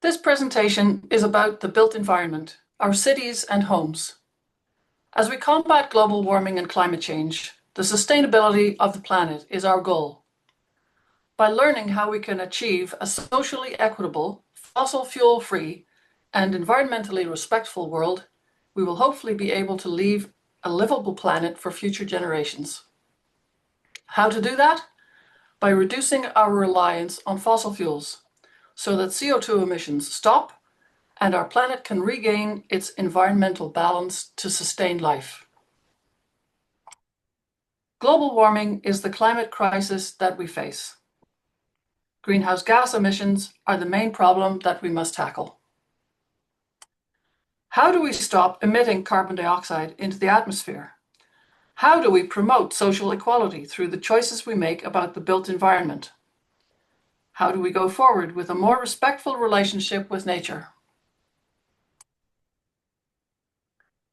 This presentation is about the built environment, our cities and homes. As we combat global warming and climate change, the sustainability of the planet is our goal. By learning how we can achieve a socially equitable, fossil fuel-free, and environmentally respectful world, we will hopefully be able to leave a livable planet for future generations. How to do that? By reducing our reliance on fossil fuels, so that CO2 emissions stop and our planet can regain its environmental balance to sustain life. Global warming is the climate crisis that we face. Greenhouse gas emissions are the main problem that we must tackle. How do we stop emitting carbon dioxide into the atmosphere? How do we promote social equality through the choices we make about the built environment? How do we go forward with a more respectful relationship with nature?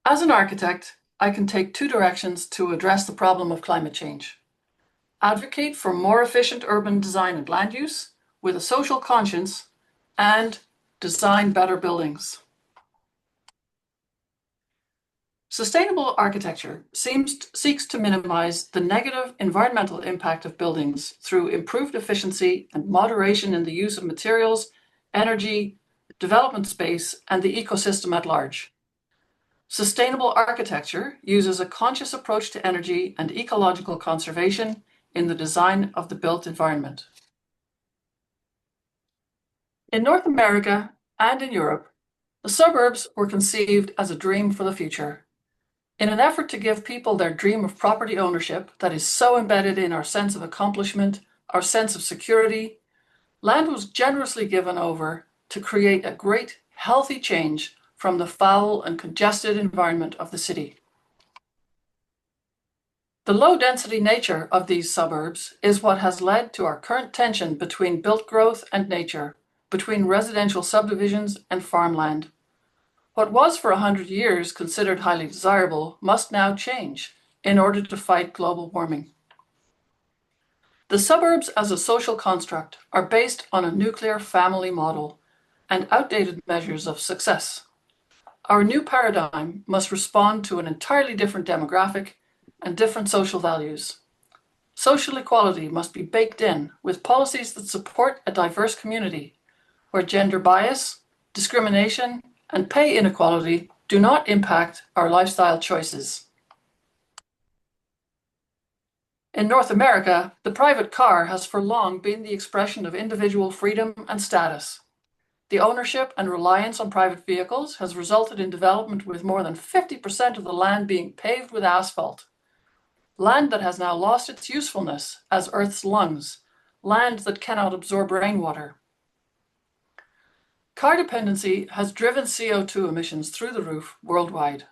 As an architect, I can take two directions to address the problem of climate change. Advocate for more efficient urban design and land use with a social conscience, and design better buildings. Sustainable architecture seeks to minimize the negative environmental impact of buildings through improved efficiency and moderation in the use of materials, energy, development space, and the ecosystem at large. Sustainable architecture uses a conscious approach to energy and ecological conservation in the design of the built environment. In North America and in Europe, the suburbs were conceived as a dream for the future. In an effort to give people their dream of property ownership that is so embedded in our sense of accomplishment, our sense of security, land was generously given over to create a great, healthy change from the foul and congested environment of the city. The low-density nature of these suburbs is what has led to our current tension between built growth and nature, between residential subdivisions and farmland. What was for 100 years considered highly desirable must now change in order to fight global warming. The suburbs as a social construct are based on a nuclear family model and outdated measures of success. Our new paradigm must respond to an entirely different demographic and different social values. Social equality must be baked in with policies that support a diverse community, where gender bias, discrimination, and pay inequality do not impact our lifestyle choices. In North America, the private car has for long been the expression of individual freedom and status. The ownership and reliance on private vehicles has resulted in development with more than 50% of the land being paved with asphalt. Land that has now lost its usefulness as Earth's lungs, land that cannot absorb rainwater. Car dependency has driven CO2 emissions through the roof worldwide.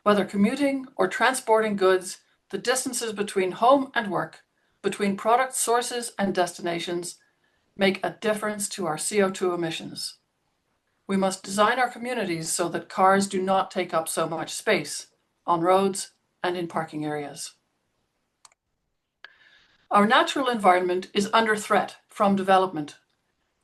Whether commuting or transporting goods, the distances between home and work, between product sources and destinations, make a difference to our CO2 emissions. We must design our communities so that cars do not take up so much space on roads and in parking areas. Our natural environment is under threat from development.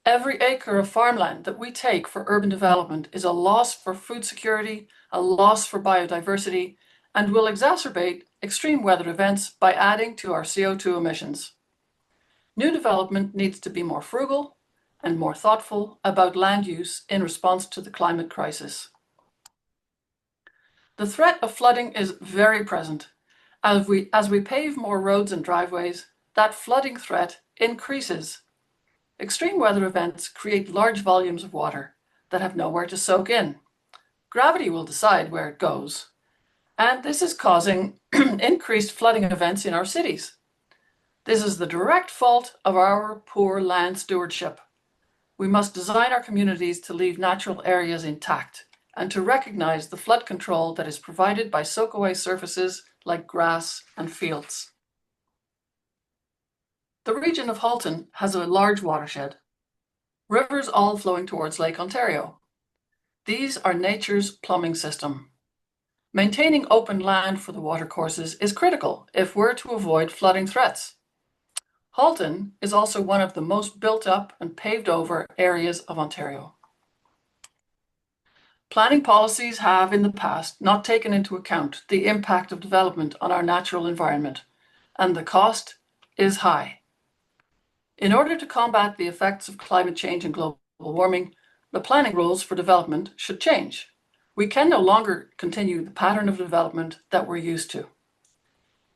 Every acre of farmland that we take for urban development is a loss for food security, a loss for biodiversity, and will exacerbate extreme weather events by adding to our CO2 emissions. New development needs to be more frugal and more thoughtful about land use in response to the climate crisis. The threat of flooding is very present. As we pave more roads and driveways, that flooding threat increases. Extreme weather events create large volumes of water that have nowhere to soak in. Gravity will decide where it goes, and this is causing increased flooding events in our cities. This is the direct fault of our poor land stewardship. We must design our communities to leave natural areas intact and to recognize the flood control that is provided by soak-away surfaces like grass and fields. The region of Halton has a large watershed, rivers all flowing towards Lake Ontario. These are nature's plumbing system. Maintaining open land for the watercourses is critical if we're to avoid flooding threats. Halton is also one of the most built up and paved over areas of Ontario. Planning policies have in the past not taken into account the impact of development on our natural environment, and the cost is high. In order to combat the effects of climate change and global warming, the planning rules for development should change. We can no longer continue the pattern of development that we're used to.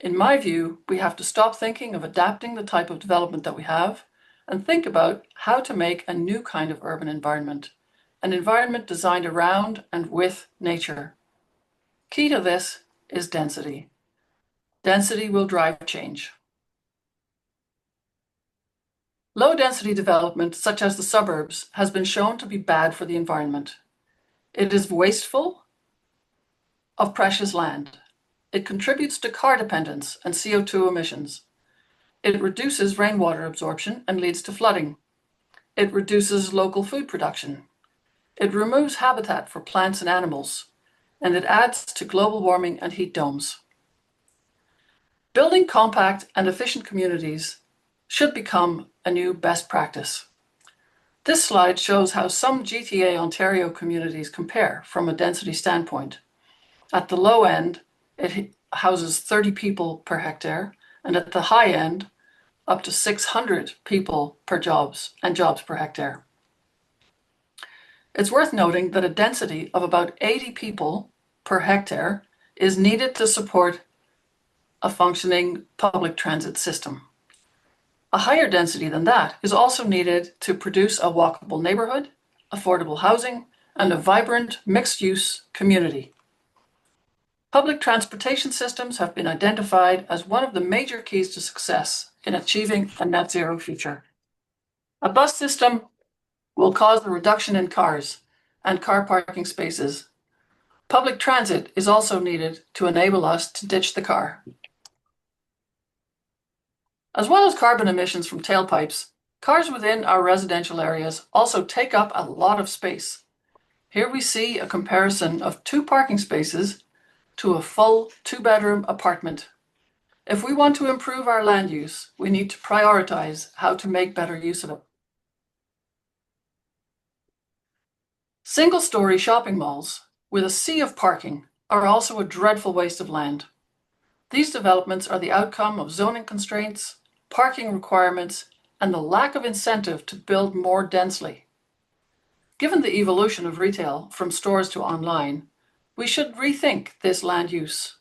In my view, we have to stop thinking of adapting the type of development that we have and think about how to make a new kind of urban environment, an environment designed around and with nature. Key to this is density. Density will drive change. Low-density development, such as the suburbs, has been shown to be bad for the environment. It is wasteful of precious land. It contributes to car dependence and CO2 emissions. It reduces rainwater absorption and leads to flooding. It reduces local food production. It removes habitat for plants and animals, and it adds to global warming and heat domes. Building compact and efficient communities should become a new best practice. This slide shows how some GTA Ontario communities compare from a density standpoint. At the low end, it houses 30 people per hectare, and at the high end, up to 600 people per jobs per hectare. It's worth noting that a density of about 80 people per hectare is needed to support a functioning public transit system. A higher density than that is also needed to produce a walkable neighborhood, affordable housing, and a vibrant mixed-use community. Public transportation systems have been identified as one of the major keys to success in achieving a net zero future. A bus system will cause a reduction in cars and car parking spaces. Public transit is also needed to enable us to ditch the car. As well as carbon emissions from tailpipes, cars within our residential areas also take up a lot of space. Here we see a comparison of 2 parking spaces to a full 2-bedroom apartment. If we want to improve our land use, we need to prioritize how to make better use of it. Single-story shopping malls with a sea of parking are also a dreadful waste of land. These developments are the outcome of zoning constraints, parking requirements, and the lack of incentive to build more densely. Given the evolution of retail from stores to online, we should rethink this land use.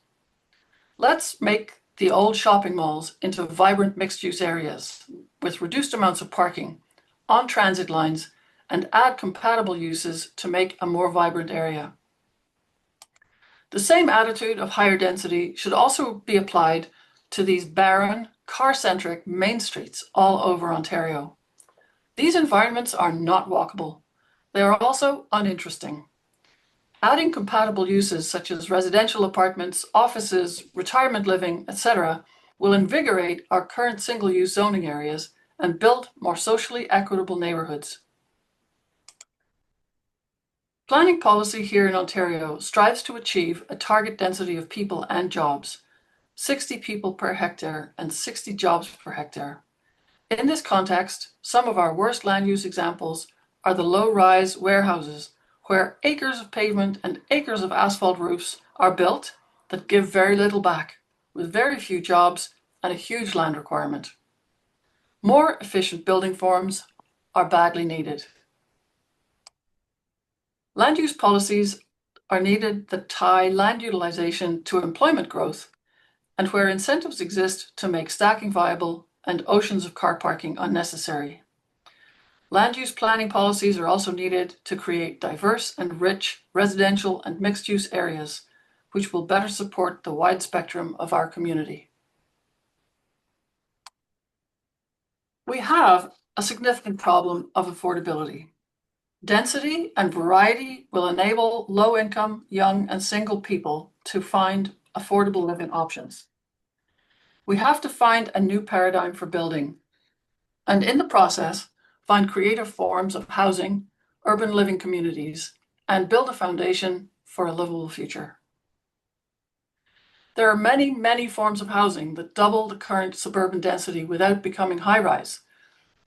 Let's make the old shopping malls into vibrant mixed-use areas with reduced amounts of parking on transit lines and add compatible uses to make a more vibrant area. The same attitude of higher density should also be applied to these barren, car-centric main streets all over Ontario. These environments are not walkable. They are also uninteresting. Adding compatible uses such as residential apartments, offices, retirement living, etc., will invigorate our current single-use zoning areas and build more socially equitable neighbourhoods. Planning policy here in Ontario strives to achieve a target density of people and jobs, 60 people per hectare and 60 jobs per hectare. In this context, some of our worst land use examples are the low-rise warehouses, where acres of pavement and acres of asphalt roofs are built that give very little back, with very few jobs and a huge land requirement. More efficient building forms are badly needed. Land use policies are needed that tie land utilization to employment growth, and where incentives exist to make stacking viable and oceans of car parking unnecessary. Land use planning policies are also needed to create diverse and rich residential and mixed-use areas, which will better support the wide spectrum of our community. We have a significant problem of affordability. Density and variety will enable low-income, young, and single people to find affordable living options. We have to find a new paradigm for building, and in the process, find creative forms of housing, urban living communities, and build a foundation for a livable future. There are many, many forms of housing that double the current suburban density without becoming high-rise.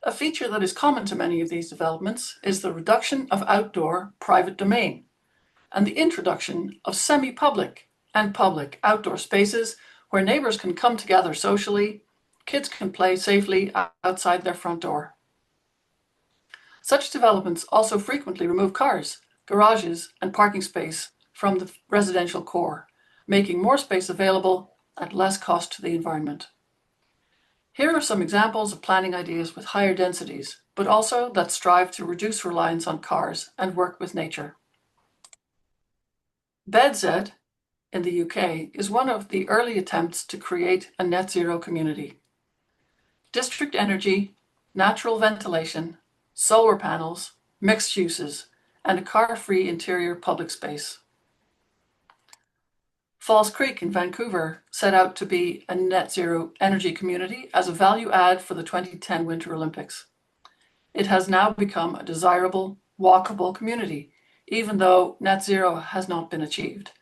A feature that is common to many of these developments is the reduction of outdoor private domain. and the introduction of semi-public and public outdoor spaces where neighbors can come together socially, kids can play safely outside their front door. Such developments also frequently remove cars, garages, and parking space from the residential core, making more space available at less cost to the environment. Here are some examples of planning ideas with higher densities, but also that strive to reduce reliance on cars and work with nature. Bedset in the UK is one of the early attempts to create a net zero community. District energy, natural ventilation, solar panels, mixed uses, and a car-free interior public space. Falls Creek in Vancouver set out to be a net zero energy community as a value add for the 2010 Winter Olympics. It has now become a desirable, walkable community, even though net zero has not been achieved.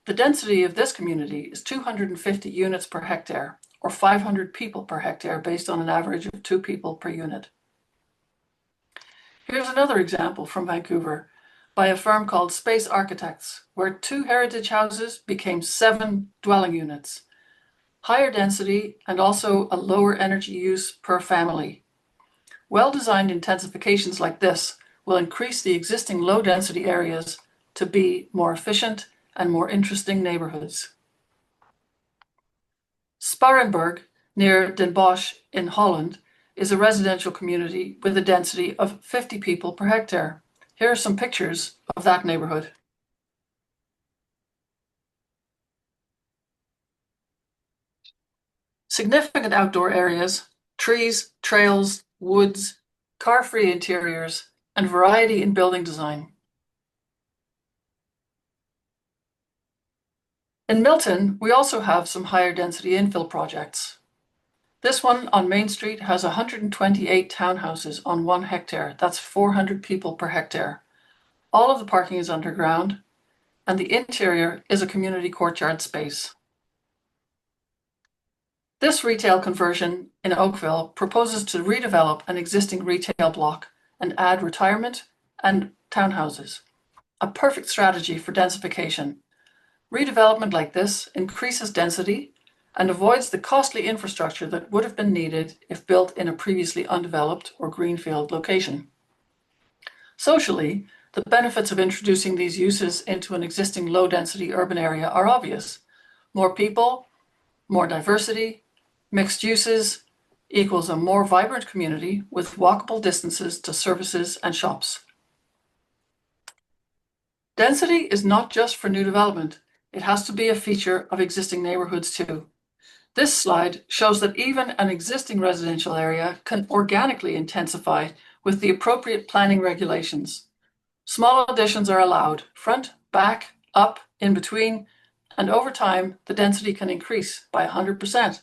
The density of this community is 250 units per hectare, or 500 people per hectare based on an average of 2 people per unit. Here's another example from Vancouver by a firm called Space Architects, where 2 heritage houses became 7 dwelling units, higher density and also a lower energy use per family. Well-designed intensifications like this will increase the existing low-density areas to be more efficient and more interesting neighborhoods. Sparenburg, near Den Bosch in Holland, is a residential community with a density of 50 people per hectare. Here are some pictures of that neighborhood. Significant outdoor areas, trees, trails, woods, car-free interiors, and variety in building design. In Milton, we also have some higher density infill projects. This one on Main Street has 128 townhouses on 1 hectare. That's 400 people per hectare. All of the parking is underground, and the interior is a community courtyard space. This retail conversion in Oakville proposes to redevelop an existing retail block and add retirement and townhouses. A perfect strategy for densification. Redevelopment like this increases density and avoids the costly infrastructure that would have been needed if built in a previously undeveloped or greenfield location. Socially, the benefits of introducing these uses into an existing low-density urban area are obvious. More people, more diversity, mixed uses equals a more vibrant community with walkable distances to services and shops. Density is not just for new development. It has to be a feature of existing neighborhoods too. This slide shows that even an existing residential area can organically intensify with the appropriate planning regulations. Small additions are allowed, front, back, up, in between, and over time, the density can increase by 100%.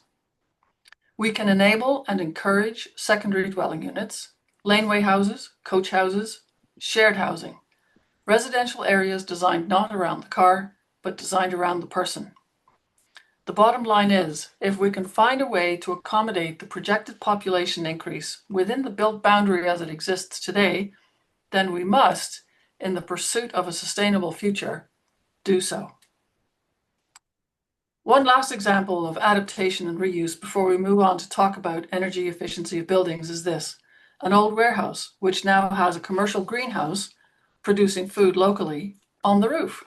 We can enable and encourage secondary dwelling units, laneway houses, coach houses, shared housing, residential areas designed not around the car, but designed around the person. The bottom line is, if we can find a way to accommodate the projected population increase within the built boundary as it exists today, then we must, in the pursuit of a sustainable future, do so. One last example of adaptation and reuse before we move on to talk about energy efficiency of buildings is this: an old warehouse, which now has a commercial greenhouse producing food locally on the roof.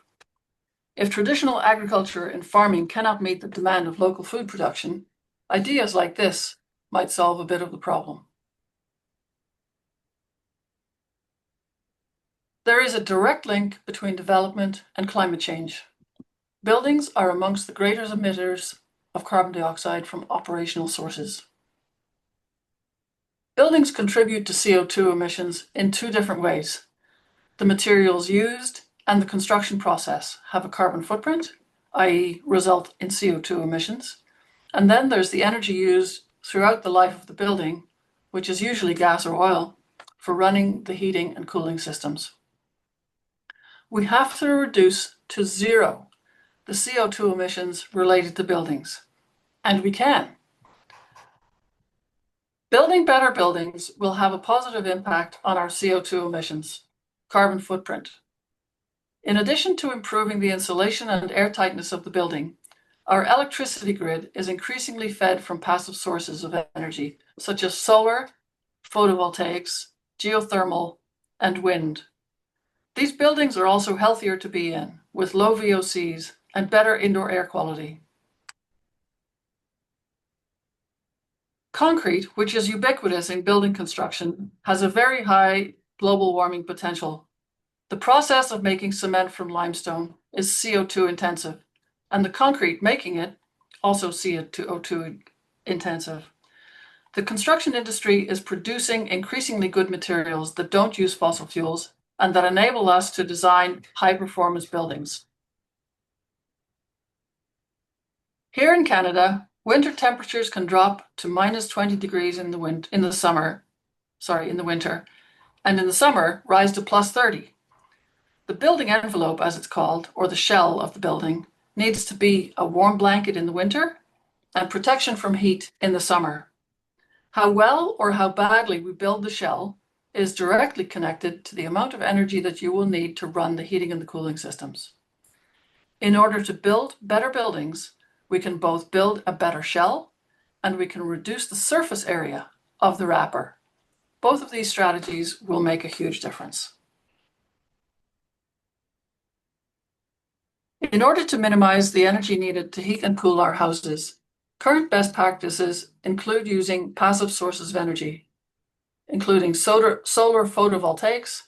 If traditional agriculture and farming cannot meet the demand of local food production, ideas like this might solve a bit of the problem. There is a direct link between development and climate change. Buildings are amongst the greatest emitters of carbon dioxide from operational sources. Buildings contribute to CO2 emissions in 2 different ways. The materials used and the construction process have a carbon footprint, i.e. result in CO2 emissions. And then there's the energy used throughout the life of the building, which is usually gas or oil, for running the heating and cooling systems. We have to reduce to 0 the CO2 emissions related to buildings, and we can. Building better buildings will have a positive impact on our CO2 emissions, carbon footprint. In addition to improving the insulation and airtightness of the building, our electricity grid is increasingly fed from passive sources of energy, such as solar, photovoltaics, geothermal, and wind. These buildings are also healthier to be in, with low VOCs and better indoor air quality. Concrete, which is ubiquitous in building construction, has a very high global warming potential. The process of making cement from limestone is CO2 intensive, and the concrete making it also CO2 intensive. The construction industry is producing increasingly good materials that don't use fossil fuels and that enable us to design high-performance buildings. Here in Canada, winter temperatures can drop to minus 20 degrees in the winter, and in the summer rise to plus 30. The building envelope, as it's called, or the shell of the building, needs to be a warm blanket in the winter and protection from heat in the summer. How well or how badly we build the shell is directly connected to the amount of energy that you will need to run the heating and the cooling systems. In order to build better buildings, we can both build a better shell and we can reduce the surface area of the wrapper. Both of these strategies will make a huge difference. In order to minimize the energy needed to heat and cool our houses, current best practices include using passive sources of energy, including solar photovoltaics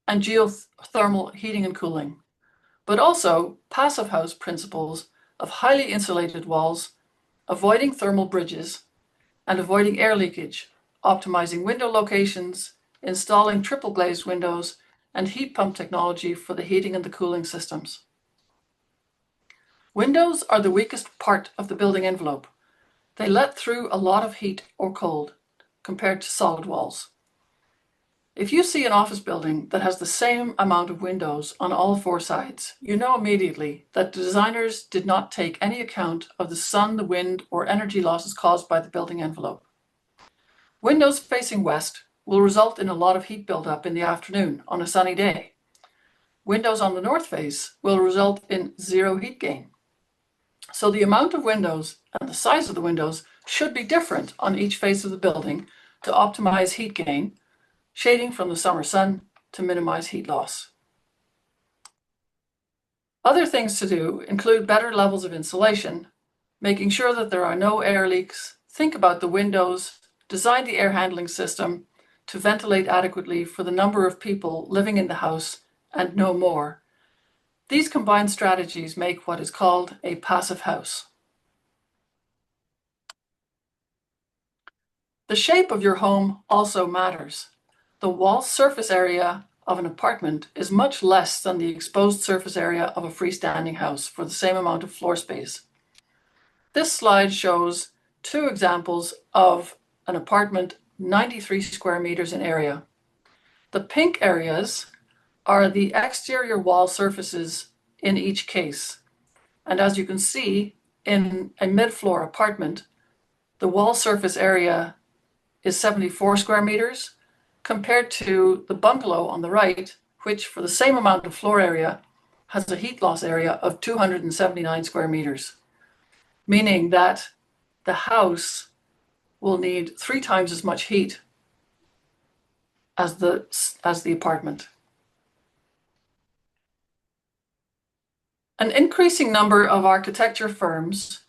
and geothermal heating and cooling, but also passive house principles of highly insulated walls, avoiding thermal bridges, and avoiding air leakage, optimizing window locations, installing triple glazed windows, and heat pump technology for the heating and the cooling systems. Windows are the weakest part of the building envelope. They let through a lot of heat or cold compared to solid walls. If you see an office building that has the same amount of windows on all four sides, you know immediately that the designers did not take any account of the sun, the wind, or energy losses caused by the building envelope. Windows facing west will result in a lot of heat buildup in the afternoon on a sunny day. Windows on the north face will result in zero heat gain. So the amount of windows and the size of the windows should be different on each face of the building to optimize heat gain, shading from the summer sun to minimize heat loss. Other things to do include better levels of insulation, making sure that there are no air leaks, think about the windows, design the air handling system to ventilate adequately for the number of people living in the house and no more. These combined strategies make what is called a passive house. The shape of your home also matters. The wall surface area of an apartment is much less than the exposed surface area of a freestanding house for the same amount of floor space. This slide shows two examples of an apartment 93 square meters in area. The pink areas are the exterior wall surfaces in each case. And as you can see, in a mid-floor apartment, the wall surface area is 74 square meters compared to the bungalow on the right, which for the same amount of floor area has a heat loss area of 279 square meters, meaning that the house will need 3 times as much heat as the apartment. An increasing number of architecture firms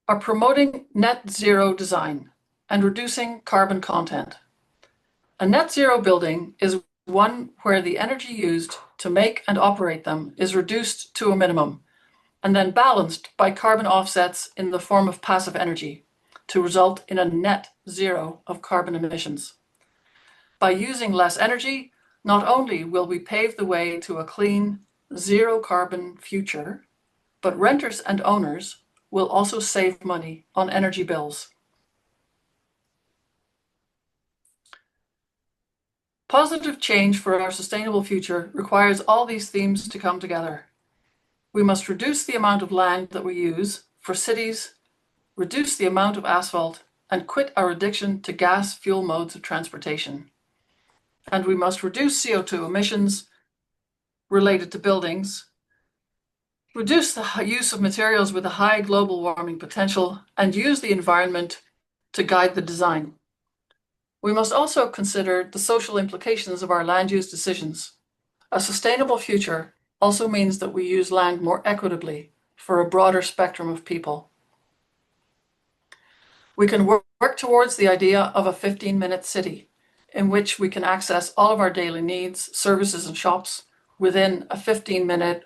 are promoting net zero design and reducing carbon content. A net zero building is one where the energy used to make and operate them is reduced to a minimum and then balanced by carbon offsets in the form of passive energy to result in a net zero of carbon emissions. By using less energy, not only will we pave the way to a clean, zero carbon future, but renters and owners will also save money on energy bills. Positive change for our sustainable future requires all these themes to come together. We must reduce the amount of land that we use for cities, reduce the amount of asphalt, and quit our addiction to gas fuel modes of transportation. And we must reduce CO2 emissions related to buildings, reduce the use of materials with a high global warming potential, and use the environment to guide the design. We must also consider the social implications of our land use decisions. A sustainable future also means that we use land more equitably for a broader spectrum of people. We can work towards the idea of a 15-minute city in which we can access all of our daily needs, services, and shops within a 15-minute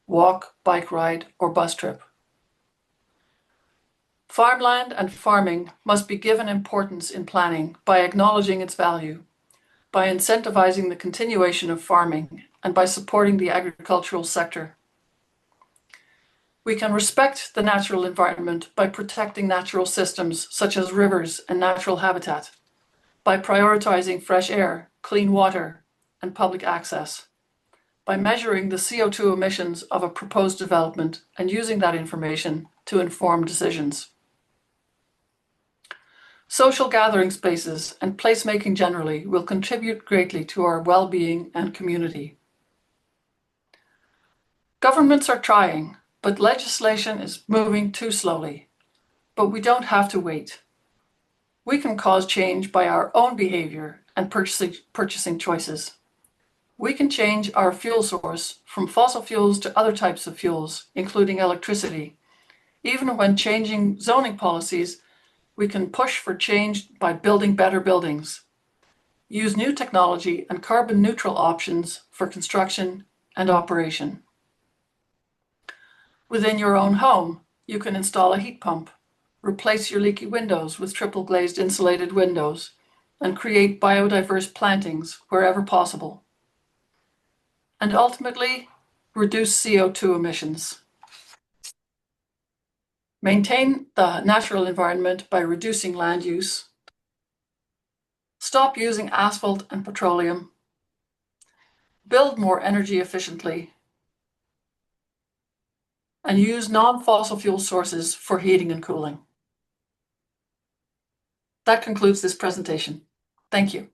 walk, bike ride, or bus trip. Farmland and farming must be given importance in planning by acknowledging its value, by incentivizing the continuation of farming, and by supporting the agricultural sector. We can respect the natural environment by protecting natural systems such as rivers and natural habitat, by prioritizing fresh air, clean water, and public access, by measuring the CO2 emissions of a proposed development and using that information to inform decisions. Social gathering spaces and placemaking generally will contribute greatly to our well-being and community. Governments are trying, but legislation is moving too slowly. But we don't have to wait. We can cause change by our own behavior and purchasing choices. We can change our fuel source from fossil fuels to other types of fuels, including electricity. Even when changing zoning policies, we can push for change by building better buildings, use new technology and carbon neutral options for construction and operation. Within your own home, you can install a heat pump, replace your leaky windows with triple glazed insulated windows, and create biodiverse plantings wherever possible. And ultimately, reduce CO2 emissions. Maintain the natural environment by reducing land use. Stop using asphalt and petroleum. Build more energy efficiently. And use non-fossil fuel sources for heating and cooling. That concludes this presentation. Thank you.